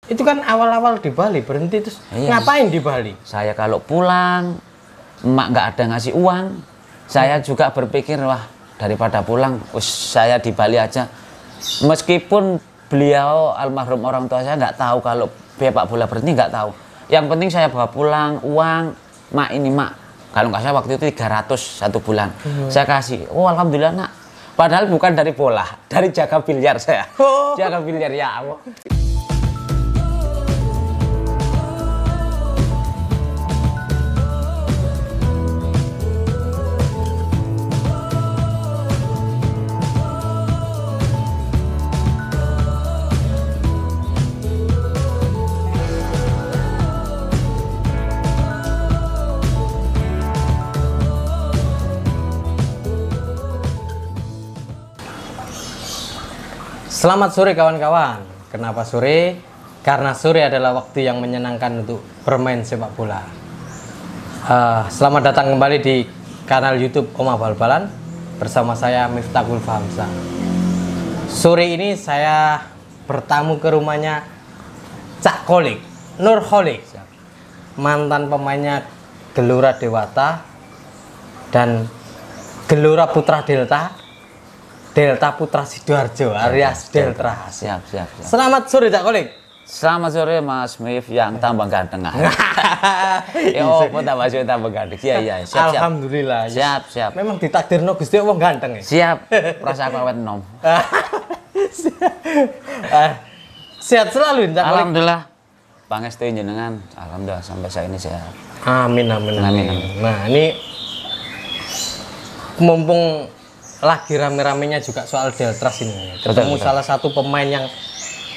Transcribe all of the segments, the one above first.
Itu kan awal-awal di Bali berhenti terus ngapain di Bali? Saya kalau pulang, emak nggak ada ngasih uang, saya juga berpikir wah daripada pulang, saya di Bali aja. Meskipun beliau almarhum orang tua saya nggak tahu kalau sepak bola berhenti, nggak tahu. Yang penting saya bawa pulang uang, mak ini mak. Kalau nggak salah waktu itu 300 satu bulan. Saya kasih, oh alhamdulillah nak. Padahal bukan dari bola, dari jaga biliar saya. Jaga biliar ya Allah. Selamat sore kawan-kawan. Kenapa sore? Karena sore adalah waktu yang menyenangkan untuk bermain sepak bola. Selamat datang kembali di kanal YouTube Oma Bal-Balan bersama saya Miftahul Fahamzah. Sore ini saya bertamu ke rumahnya Cak Kholik, Nur Kholik, mantan pemainnya Gelora Dewata dan Gelora Putra Delta Putra Sidoarjo alias Delta. Siap. Selamat sore Cak Kholik. Selamat sore Mas Mif yang tambah ganteng. Yo, apa tambah ganteng? Iya, siap. Alhamdulillah. Siap. Memang ditakdirno Gusti Allah ganteng ya. Siap. Rasa aku awet nom. Sehat selalu Cak Kholik. Alhamdulillah. Pangestu jenengan. Alhamdulillah sampai saat ini sehat. Amin. Nah, ini mumpung lagi rame-ramenya juga soal Deltras ini. Ketemu salah satu pemain yang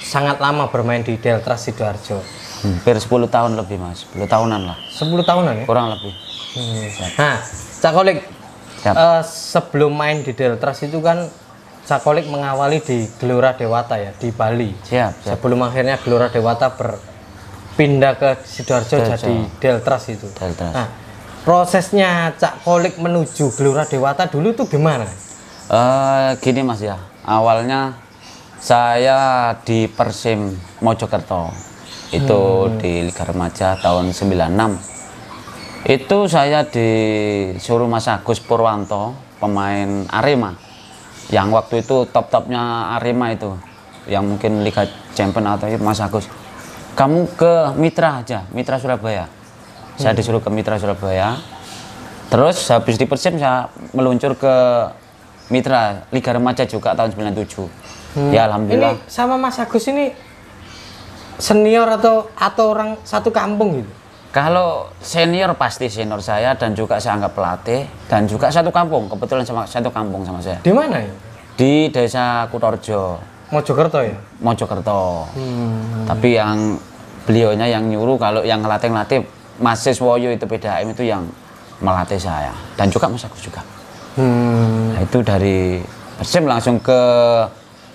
sangat lama bermain di Deltras Sidoarjo. Hampir 10 tahun lebih Mas, 10 tahunan lah. 10 tahunan ya? Kurang lebih. Nah, Cak Kholik, sebelum main di Deltras itu kan Cak Kholik mengawali di Gelora Dewata ya, di Bali. Siap. Sebelum akhirnya Gelora Dewata berpindah ke Sidoarjo jadi Deltras itu. Deltras. Nah, prosesnya Cak Kholik menuju Gelora Dewata dulu itu gimana? Gini Mas ya, awalnya saya di Persim Mojokerto itu di Liga Remaja tahun 96. Itu saya disuruh Mas Agus Purwanto, pemain Arema yang waktu itu top-topnya Arema itu, yang mungkin Liga Champion atau itu. Mas Agus, kamu ke Mitra aja, Mitra Surabaya. Saya disuruh ke Mitra Surabaya. Terus habis di Persib saya meluncur ke Mitra Liga Remaja juga tahun 97. Ya alhamdulillah. Ini sama Mas Agus ini senior atau orang satu kampung gitu? Kalau senior pasti senior saya dan juga saya anggap pelatih dan juga satu kampung. Kebetulan sama satu kampung sama saya. Di mana ya? Di Desa Kutorjo. Mojokerto ya? Mojokerto. Tapi yang beliaunya yang nyuruh, kalau yang ngelatih Mas Siswoyo itu PDAM itu yang melatih saya dan juga Mas Agus juga. Nah, itu dari Persib langsung ke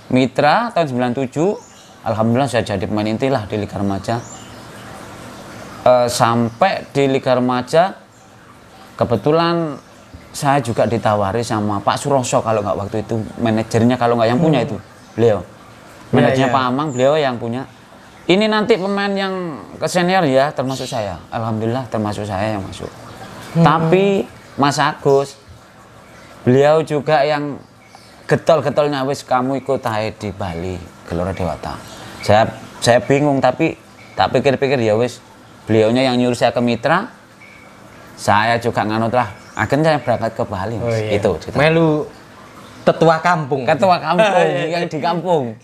Mitra tahun 97. Alhamdulillah saya jadi pemain inti lah di Liga Remaja. Sampai di Liga Remaja kebetulan saya juga ditawari sama Pak Suroso, kalau nggak waktu itu manajernya, kalau nggak yang punya itu beliau. Manajernya Pak Amang, beliau yang punya. Ini nanti pemain yang ke senior ya, termasuk saya. Alhamdulillah termasuk saya yang masuk. Tapi Mas Agus, beliau juga yang getol-getolnya, wis kamu ikut aja di Bali, Gelora Dewata. Saya bingung, tapi tak pikir-pikir ya wis, beliaunya yang nyuruh saya ke Mitra, saya juga nganut lah. Akhirnya saya berangkat ke Bali. Mas. Itu. Melu Ketua kampung yang di kampung.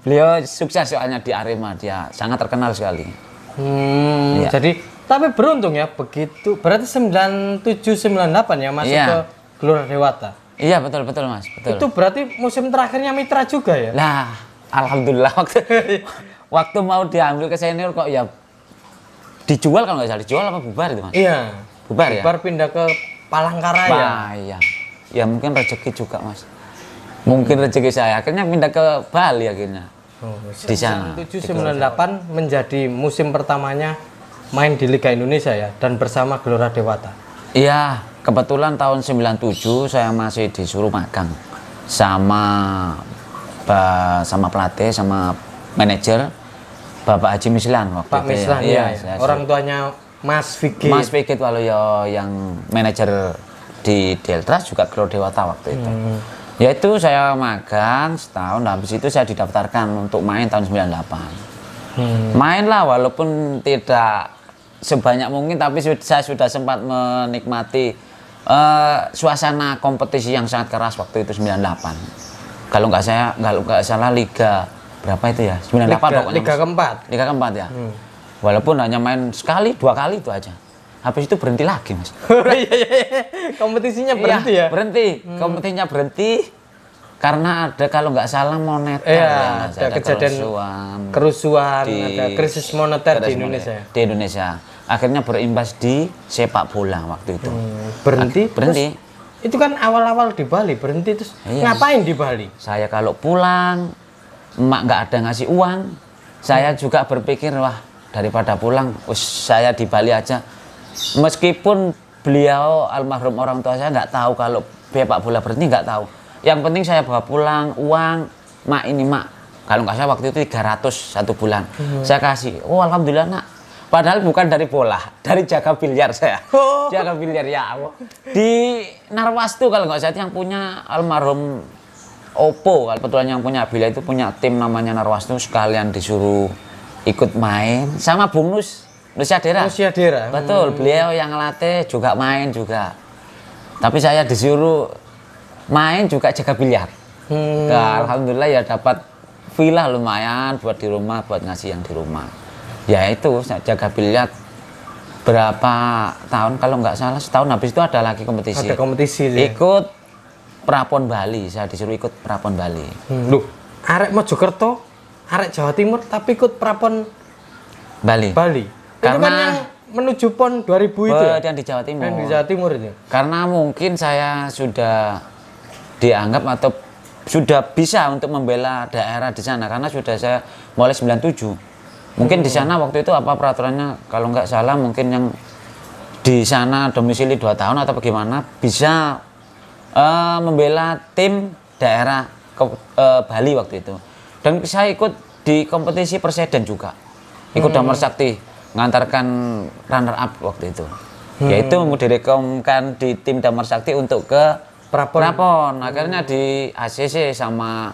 Beliau sukses soalnya di Arema, dia sangat terkenal sekali. Ya. Jadi tapi beruntung ya begitu, berarti 97-98 ya masuk ke Gelora Dewata. Iya betul Mas, betul. Itu berarti musim terakhirnya Mitra juga ya? Lah, alhamdulillah waktu mau diambil ke senior kok ya dijual, kalau nggak salah dijual apa bubar itu Mas? Iya. Bubar ya? Bubar pindah ke Palangkaraya. Iya. Ya mungkin rezeki juga Mas. Mungkin rezeki saya akhirnya pindah ke Bali akhirnya. Di sana. 97-98 menjadi musim pertamanya main di Liga Indonesia ya, dan bersama Gelora Dewata. Iya, kebetulan tahun 97 saya masih disuruh magang sama pelatih, sama manajer Bapak Haji Mislan waktu Pak itu Mislan ya. ya. Orang tuanya Mas Vigit. Mas Vigit walau ya yang manajer di Deltras juga Gelora Dewata waktu itu. Yaitu saya magang setahun, habis itu saya didaftarkan untuk main tahun 98. Main lah walaupun tidak sebanyak mungkin, tapi saya sudah sempat menikmati suasana kompetisi yang sangat keras waktu itu 98. Kalau nggak salah liga berapa itu ya? 98 pokoknya. Liga keempat. Liga keempat ya. Walaupun hanya main sekali, 2 kali itu aja. Habis itu berhenti lagi, Mas. Kompetisinya berhenti ya? Berhenti. Kompetisinya berhenti karena ada kalau nggak salah moneter ya, ada kejadian kerusuhan, ada krisis moneter di Indonesia. Di Indonesia. Akhirnya berimbas di sepak bola waktu itu. Berhenti? Berhenti. Terus, itu kan awal-awal di Bali, berhenti terus ngapain di Bali? Saya kalau pulang, emak nggak ada ngasih uang, saya juga berpikir, wah daripada pulang, saya di Bali aja. Meskipun beliau almarhum orang tua saya nggak tahu kalau sepak bola berhenti, nggak tahu. Yang penting saya bawa pulang uang, mak ini mak. Kalau nggak salah waktu itu 300 satu bulan. Saya kasih, oh alhamdulillah nak. Padahal bukan dari bola, dari jaga biliar saya. Jaga biliar ya Allah. Di Narwastu kalau nggak salah yang punya almarhum Oppo, kalau kebetulan yang punya biliar itu punya tim namanya Narwastu, sekalian disuruh ikut main sama Bung Nusyadera. Nusyadera. Betul, beliau yang ngelatih juga main juga. Tapi saya disuruh main juga jaga biliar. Nah, alhamdulillah ya dapat villa lumayan buat di rumah, buat ngasih yang di rumah. Ya itu saya jaga biliar berapa tahun, kalau nggak salah setahun, habis itu ada lagi kompetisi. Ada kompetisi ya? Ikut Prapon Bali, saya disuruh ikut Prapon Bali. Loh, arek Mojokerto, arek Jawa Timur tapi ikut Prapon Bali. Itu kan yang menuju PON 2000 itu ya? Yang di Jawa Timur. Yang di Jawa Timur itu. Karena mungkin saya sudah dianggap atau sudah bisa untuk membela daerah di sana karena sudah saya mulai 97. Mungkin di sana waktu itu apa peraturannya, kalau nggak salah mungkin yang di sana domisili 2 tahun atau bagaimana bisa membela tim daerah Bali waktu itu. Dan saya ikut di kompetisi Perseden juga. Ikut Damar Sakti, ngantarkan runner up waktu itu. Yaitu direkomkan di tim Damar Sakti untuk ke Prapon. Akhirnya di ACC sama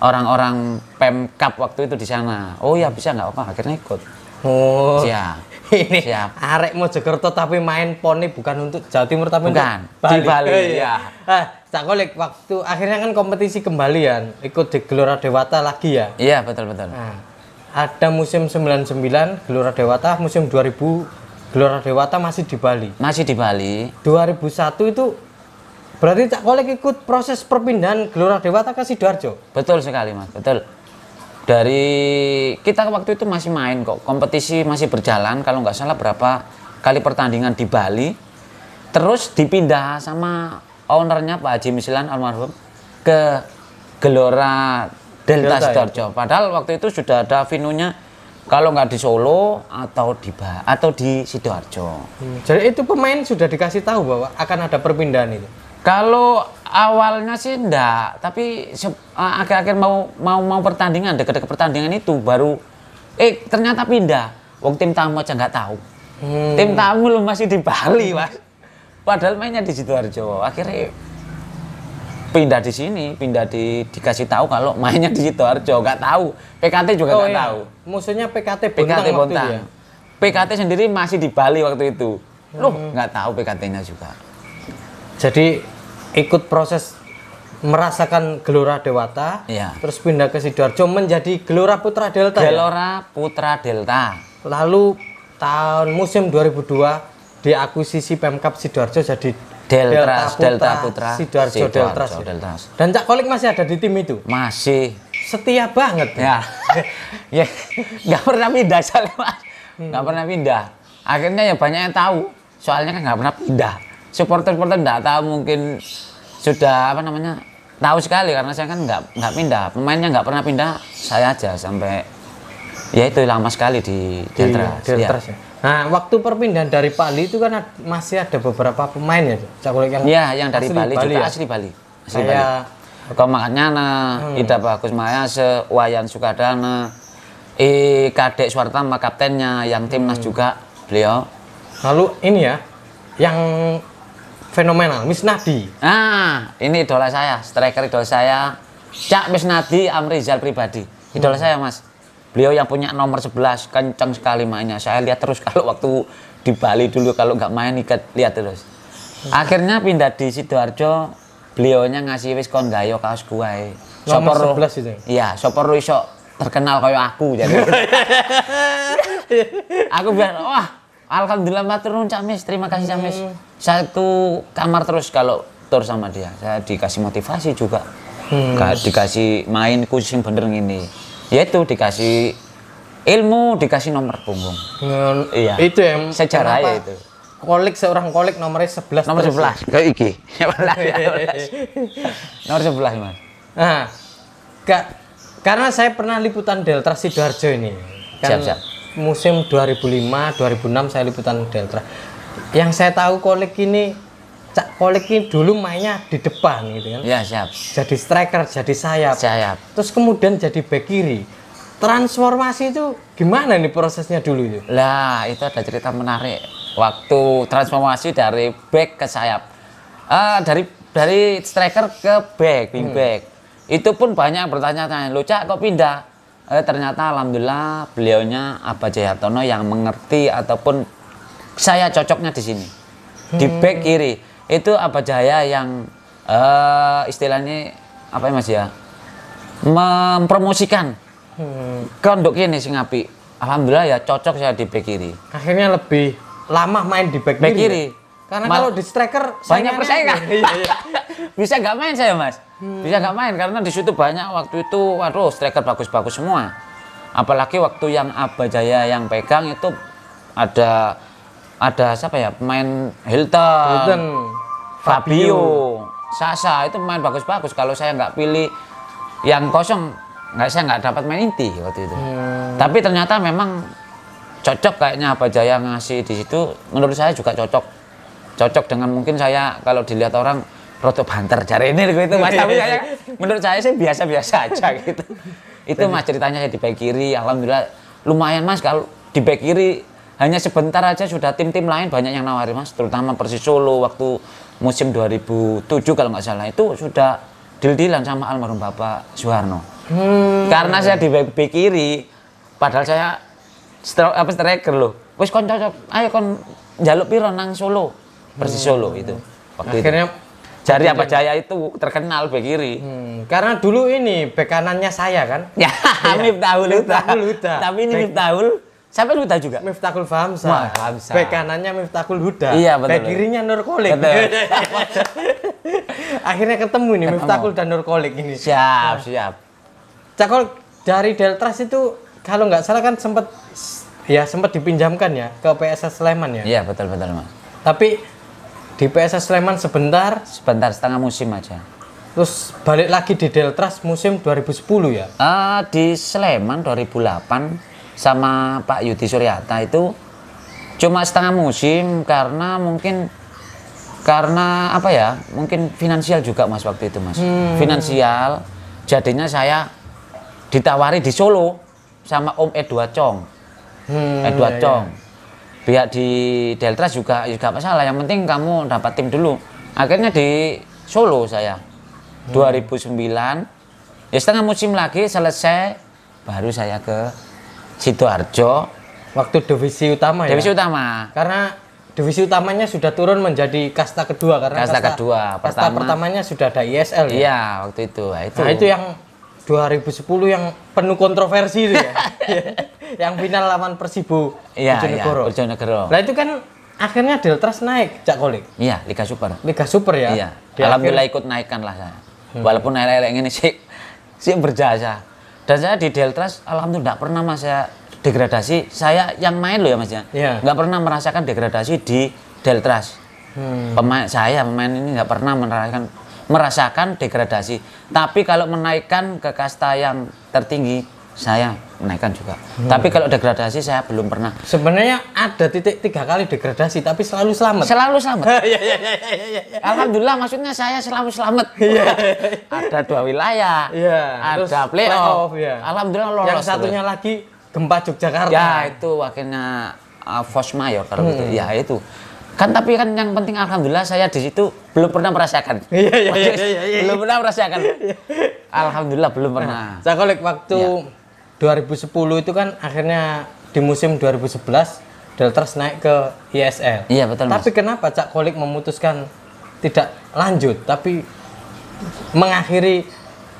orang-orang Pemkap waktu itu di sana. Oh ya bisa nggak apa, akhirnya ikut. Oh. Siap. Ini Siap. arek Mojokerto tapi main PON bukan untuk Jawa Timur tapi bukan untuk Bali. Di Bali. Ya. Cak Kolik, waktu akhirnya kan kompetisi kembalian, ikut di Gelora Dewata lagi ya? Iya betul. Nah, ada musim 99 Gelora Dewata, musim 2000 Gelora Dewata masih di Bali. Masih di Bali. 2001 itu berarti Cak Kolik ikut proses perpindahan Gelora Dewata ke Sidoarjo? Betul sekali Mas, betul. Dari kita waktu itu masih main kok, kompetisi masih berjalan, kalau nggak salah berapa kali pertandingan di Bali. Terus dipindah sama ownernya Pak Haji Mislan almarhum ke Gelora Delta Sidoarjo. Padahal waktu itu sudah ada venunya kalau nggak di Solo atau di Sidoarjo. Jadi itu pemain sudah dikasih tahu bahwa akan ada perpindahan itu? Kalau awalnya sih enggak, tapi akhir-akhir mau pertandingan, dekat-dekat pertandingan itu baru ternyata pindah. Wong tim tamu aja nggak tahu. Tim tamu lu masih di Bali, Mas. Padahal mainnya di Sidoarjo. Akhirnya pindah di sini, dikasih tahu kalau mainnya di Sidoarjo, nggak tahu. PKT juga nggak tahu. Musuhnya PKT Bontang waktu itu ya? PKT sendiri masih di Bali waktu itu. Loh, nggak tahu PKT-nya juga. Jadi ikut proses merasakan Gelora Dewata, ya. Terus pindah ke Sidoarjo menjadi Gelora Putra Delta. Gelora Putra Delta. Lalu tahun musim 2002 diakuisisi Pemkap Sidoarjo jadi Delta Putra Sidoarjo Delta. Dan Cak Kolik masih ada di tim itu? Masih. Setia banget ya. Ya, nggak pernah pindah soalnya Mas. Nggak pernah pindah. Akhirnya ya banyak yang tahu. Soalnya kan nggak pernah pindah. Supporter-supporter nggak tahu, mungkin sudah tahu sekali karena saya kan nggak pindah, pemainnya nggak pernah pindah, saya aja sampai ya itu lama sekali di Deltras. Ya. Nah, waktu perpindahan dari Bali itu kan masih ada beberapa pemain ya, Cak Kolik, yang dari Bali juga ya? Asli Bali. Komakan Nyana, Ida Bagus Mayase, Wayan Sukadana, Kadek Suartama kaptennya, yang timnas juga beliau. Lalu ini ya, yang fenomenal, Misnadi. Nah, ini idola saya, striker idola saya, Cak Misnadi Amrizal pribadi. Idola saya, Mas. Beliau yang punya nomor 11, kencang sekali mainnya. Saya lihat terus kalau waktu di Bali dulu kalau nggak main lihat terus. Akhirnya pindah di Sidoarjo, beliaunya ngasih wis kon gayo kaos kuwae. Nomor 11 itu. Iya, sopor iso terkenal kayak aku jadi. Aku bilang, wah, alhamdulillah matur nuwun Cak Mis, terima kasih Cak Mis. Satu kamar terus kalau tur sama dia. Saya dikasih motivasi juga. Dikasih main kucing bener gini. Yaitu dikasih ilmu, dikasih nomor punggung. Iya. Itu yang sejarah ya itu. Kolik seorang kolik nomornya 11. Nomor 11. Kayak iki. Nomor 11, Mas. Nah, karena saya pernah liputan Deltras Sidoarjo ini. Kan Siap. musim 2005-2006 saya liputan Deltras. Yang saya tahu Kolik ini, Cak Kolik ini dulu mainnya di depan gitu kan. Ya, siap. Jadi striker, jadi sayap. Sayap. Terus kemudian jadi bek kiri. Transformasi itu gimana nih prosesnya dulu itu? Lah, itu ada cerita menarik. Waktu transformasi dari back ke sayap. Dari striker ke back, wing back. Itu pun banyak bertanya-tanya, "Loh, Cak, kok pindah?" Ternyata alhamdulillah beliaunya Abah Jayatono yang mengerti ataupun saya cocoknya di sini. Di back kiri. Itu Abah Jaya yang istilahnya apa ya Mas ya? Mempromosikan. Kondok ini sing apik. Alhamdulillah ya cocok saya di back kiri. Akhirnya lebih lama main di back kiri. Karena kalau di striker banyak persaingan. Bisa nggak main saya Mas. Bisa nggak main karena di situ banyak waktu itu, waduh striker bagus-bagus semua. Apalagi waktu yang Abah Jaya yang pegang itu ada siapa ya, pemain Hilton, Fabio, Sasa, itu pemain bagus-bagus. Kalau saya nggak pilih yang kosong, saya nggak dapat main inti waktu itu. Tapi ternyata memang cocok kayaknya Abah Jaya ngasih di situ. Menurut saya juga cocok dengan mungkin saya kalau dilihat orang roto banter cari ini gitu Mas. Tapi saya menurut saya sih biasa-biasa aja gitu. Itu Mas ceritanya saya di back kiri. Alhamdulillah lumayan Mas, kalau di back kiri hanya sebentar aja sudah tim-tim lain banyak yang nawari Mas, terutama Persis Solo waktu musim 2007 kalau nggak salah itu sudah deal-dealan sama almarhum Bapak Soeharno. Karena saya di back kiri, padahal saya striker loh. Wis kon cocok, ayo kon njaluk piro nang Solo. Persis Solo itu. Waktu akhirnya itu. Jari Abah Jaya itu terkenal bek kiri. Karena dulu ini bek kanannya saya kan. Ya, Miftahul Huda. Tapi ini Miftahul. Siapa Huda juga? Miftahul Famsa. Bek kanannya Miftahul Huda. Iya, betul. Bek kirinya Nur Kolik. Akhirnya ketemu nih Miftahul dan Nur Kolik ini. Siap. Cakol dari Deltras itu kalau nggak salah kan sempat dipinjamkan ya ke PSS Sleman ya. Iya, betul Mas. Tapi di PSS Sleman sebentar setengah musim aja. Terus balik lagi di Deltras musim 2010 ya? Di Sleman 2008 sama Pak Yudi Suryata itu cuma setengah musim karena mungkin apa ya? Mungkin finansial juga Mas waktu itu Mas. Finansial. Jadinya saya ditawari di Solo sama Om Edward Chong. Edward Chong. Biar di Deltras juga masalah, yang penting kamu dapat tim dulu. Akhirnya di Solo saya 2009 ya setengah musim lagi selesai baru saya ke Sidoarjo waktu divisi utama ya. Divisi utama. Karena divisi utamanya sudah turun menjadi kasta kedua karena kasta kedua. Kasta pertamanya sudah ada ISL ya. Iya, waktu itu. Nah, itu yang 2010 yang penuh kontroversi itu ya. Yang final lawan Persibo Bojonegoro. Bojonegoro. Nah itu kan akhirnya Deltras naik, Cak Kolik. Iya, Liga Super. Liga Super ya. Iya. Alhamdulillah ikut naikkan lah saya. Walaupun elek-elek ini sih berjasa. Dan saya di Deltras alhamdulillah tidak pernah Mas saya degradasi. Saya yang main loh ya Mas ya. Nggak pernah merasakan degradasi di Deltras. Pemain ini nggak pernah merasakan degradasi. Tapi kalau menaikkan ke kasta yang tertinggi, saya menaikkan juga. Tapi kalau degradasi saya belum pernah. Sebenarnya ada 3 kali degradasi, tapi selalu selamat. Selalu selamat. Alhamdulillah, maksudnya saya selalu selamat. Ada 2 wilayah. Ada playoff. Ya. Alhamdulillah lolos. Yang satunya lagi gempa Yogyakarta. Ya itu akhirnya force mayor kalau gitu. Ya itu. Kan tapi kan yang penting alhamdulillah saya di situ belum pernah merasakan. Iya. Belum pernah merasakan. Alhamdulillah belum pernah. Cak Kolik waktu 2010 itu kan akhirnya di musim 2011 Deltras naik ke ISL. Iya betul. Tapi kenapa Cak Kolik memutuskan tidak lanjut tapi mengakhiri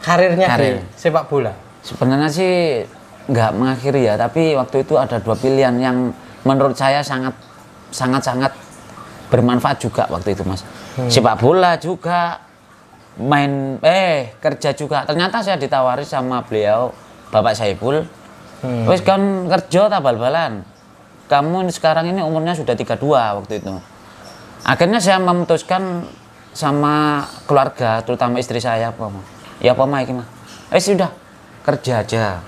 karirnya di sepak bola? Sebenarnya sih nggak mengakhiri ya, tapi waktu itu ada dua pilihan yang menurut saya sangat bermanfaat juga waktu itu Mas. Sepak bola juga, kerja juga. Ternyata saya ditawari sama beliau Bapak Saiful. Wes kan kerja tak bal-balan. Kamu sekarang ini umurnya sudah 32 waktu itu. Akhirnya saya memutuskan sama keluarga, terutama istri saya, ya Pak ini mah. Sudah kerja aja.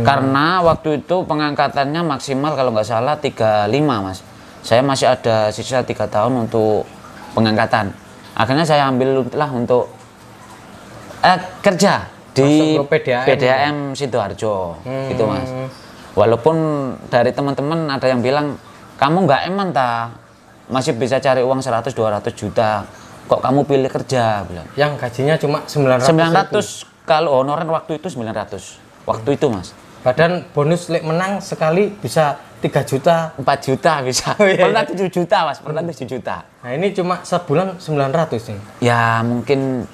Karena waktu itu pengangkatannya maksimal kalau nggak salah 35 Mas. Saya masih ada sisa 3 tahun untuk pengangkatan. Akhirnya saya ambil lah untuk kerja di PDAM Sidoarjo, gitu Mas. Walaupun dari teman-teman ada yang bilang kamu nggak eman masih bisa cari uang 100-200 juta. Kok kamu pilih kerja? Bilang. Yang gajinya cuma 900 kalau honorer waktu itu 900. Waktu itu Mas. Badan bonus lek menang sekali bisa 3 juta, 4 juta bisa. Pernah 7 juta Mas, pernah 7 juta. Nah ini cuma sebulan 900 nih. Ya mungkin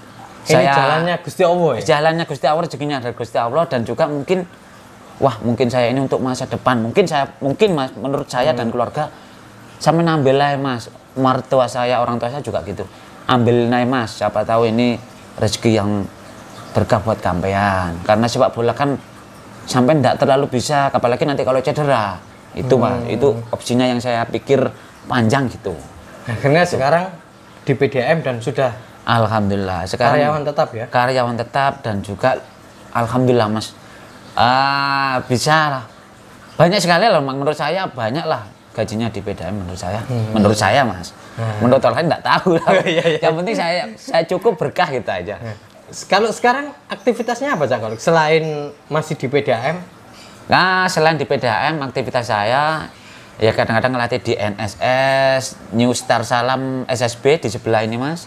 ini jalannya Gusti Allah ya? Jalannya Gusti Allah, rezekinya dari Gusti Allah, dan juga mungkin mungkin saya ini untuk masa depan. Mungkin Mas, menurut saya dan keluarga sampai ngambil lah Mas. Mertua saya, orang tua saya juga gitu. Ambil naik Mas, siapa tahu ini rezeki yang berkah buat kampean. Karena sepak bola kan sampai enggak terlalu bisa, apalagi nanti kalau cedera. Itu Mas, itu opsinya yang saya pikir panjang gitu. Akhirnya sekarang di PDAM dan sudah alhamdulillah sekarang karyawan tetap ya? Karyawan tetap, dan juga alhamdulillah Mas. Bisa lah. Banyak sekali lah menurut saya, banyak lah gajinya di PDAM menurut saya. Menurut saya Mas. Menurut orang lain enggak tahu lah. Yang penting saya cukup berkah gitu aja. Kalau sekarang aktivitasnya apa Cak Kolik? Selain masih di PDAM? Nah, selain di PDAM, aktivitas saya ya kadang-kadang ngelatih di NSS, New Star Salam SSB di sebelah ini Mas.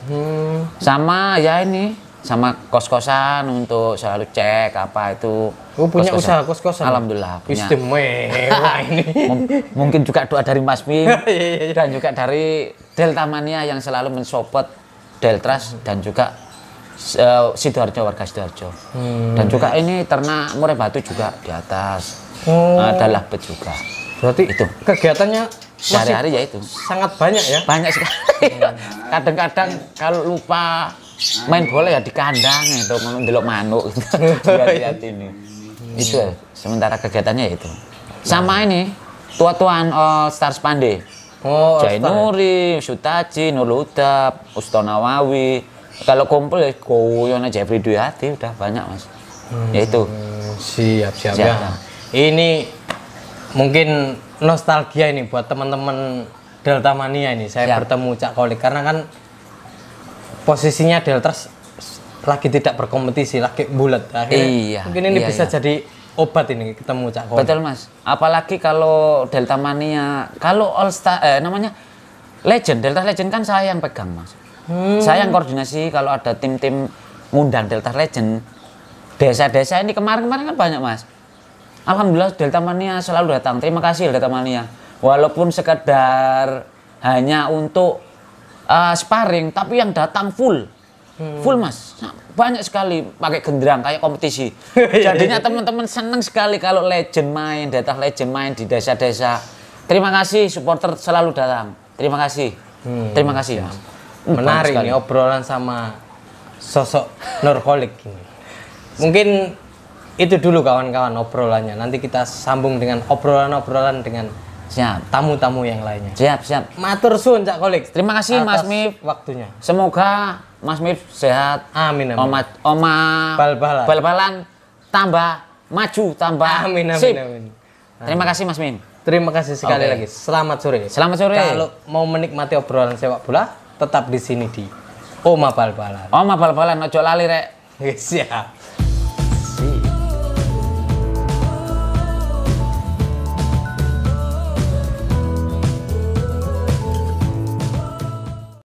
Sama ya ini, sama kos-kosan untuk selalu cek apa itu. Punya usaha kos-kosan? Alhamdulillah punya. Istimewa ini. Mungkin juga doa dari Mas Mim dan juga dari Delta Mania yang selalu mensupport Deltras dan juga Sidoarjo, warga Sidoarjo. Dan juga ini ternak murai batu juga di atas. Ada labet juga. Berarti itu kegiatannya sehari-hari ya itu. Sangat banyak ya? Banyak sekali. Kadang-kadang kalau lupa main bola ya di kandang itu ndelok manuk. Lihat ini. Itu sementara kegiatannya itu. Sama ini tua-tuan All Stars Pande. Jainuri, Sutaji, Nurul-Huda, Ustonawawi. Kalau kumpul ya koyon aja Jeffrey Duyati udah banyak Mas. Ya itu. Siap ya. Ini mungkin nostalgia ini buat teman-teman Delta Mania ini. Saya bertemu Cak Kolik karena kan posisinya Deltras lagi tidak berkompetisi, lagi bulat. Akhirnya mungkin ini bisa jadi obat ini ketemu Cak Kolik. Betul Mas. Apalagi kalau Delta Mania, kalau All Star namanya Legend, Delta Legend kan saya yang pegang Mas. Saya yang koordinasi kalau ada tim-tim ngundang Delta Legend. Desa-desa ini kemarin-kemarin kan banyak Mas. Alhamdulillah Delta Mania selalu datang. Terima kasih Delta Mania. Walaupun sekedar hanya untuk sparring, tapi yang datang full. Full Mas. Banyak sekali pakai genderang kayak kompetisi. Jadinya teman-teman senang sekali kalau Legend main, Delta Legend main di desa-desa. Terima kasih supporter selalu datang. Terima kasih. Terima kasih Mas. Menarik nih obrolan sama sosok Nur Kolik ini. Mungkin itu dulu kawan-kawan obrolannya. Nanti kita sambung dengan obrolan-obrolan dengan tamu-tamu yang lainnya. Siap. Matur suwun Cak Kolik. Terima kasih Mas Mif waktunya. Semoga Mas Mif sehat. Amin. Oma bal-balan tambah maju, tambah amin. Terima kasih Mas Mif. Terima kasih sekali lagi. Selamat sore. Selamat sore. Kalau mau menikmati obrolan sepak bola, tetap di sini di Oma Bal-balan. Oma Bal-balan, ojo lali rek. Siap.